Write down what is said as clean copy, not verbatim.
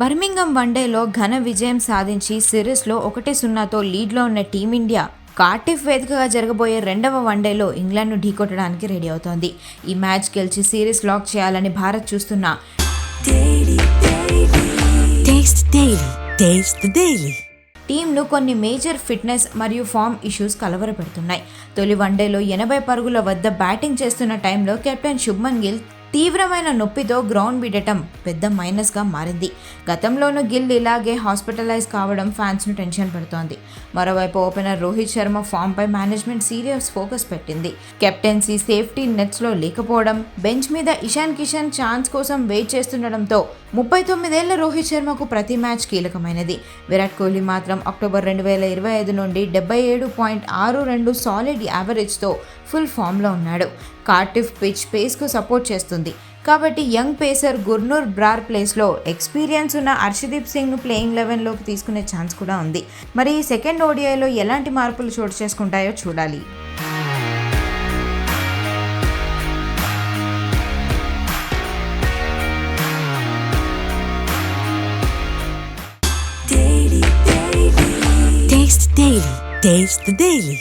బర్మింగం వన్డేలో ఘన విజయం సాధించి సిరీస్లో 1-0తో లీడ్లో ఉన్న టీమిండియా కార్డిఫ్ వేదికగా జరగబోయే రెండవ వన్డేలో ఇంగ్లాండ్ను ఢీకొట్టడానికి రెడీ అవుతోంది. ఈ మ్యాచ్ గెలిచి సిరీస్ లాక్ చేయాలని భారత్ చూస్తున్న టీంను కొన్ని మేజర్ ఫిట్నెస్ మరియు ఫామ్ ఇష్యూస్ కలవరపెడుతున్నాయి. తొలి వన్డేలో 80 పరుగుల వద్ద బ్యాటింగ్ చేస్తున్న టైంలో కెప్టెన్ శుభ్మన్ గిల్ తీవ్రమైన నొప్పితో గ్రౌండ్ విడటం పెద్ద మైనస్గా మారింది. గతంలోనూ గిల్ ఇలాగే హాస్పిటలైజ్ కావడం ఫ్యాన్స్ను టెన్షన్ పెడుతోంది. మరోవైపు ఓపెనర్ రోహిత్ శర్మ ఫామ్పై మేనేజ్మెంట్ సీరియస్ ఫోకస్ పెట్టింది. కెప్టెన్సీ సేఫ్టీ నెట్స్లో లేకపోవడం, బెంచ్ మీద ఇషాన్ కిషన్ ఛాన్స్ కోసం వెయిట్ చేస్తుండడంతో 39 ఏళ్ల రోహిత్ శర్మకు ప్రతి మ్యాచ్ కీలకమైనది. విరాట్ కోహ్లీ మాత్రం అక్టోబర్ 2025 నుండి 77.62 సాలిడ్ యావరేజ్తో ఫుల్ ఫామ్లో ఉన్నాడు. కార్డిఫ్ పిచ్ పేస్కు సపోర్ట్ చేస్తుంది కాబట్టి యంగ్ పేసర్ గుర్నూర్ బ్రార్ ప్లేస్లో ఎక్స్పీరియన్స్ ఉన్న హర్షదీప్ సింగ్ను ప్లేయింగ్ 11లోకి తీసుకునే ఛాన్స్ కూడా ఉంది. మరి ఈ సెకండ్ ఓడిఐలో ఎలాంటి మార్పులు చోటు చేసుకుంటాయో చూడాలి. Taste the Daily.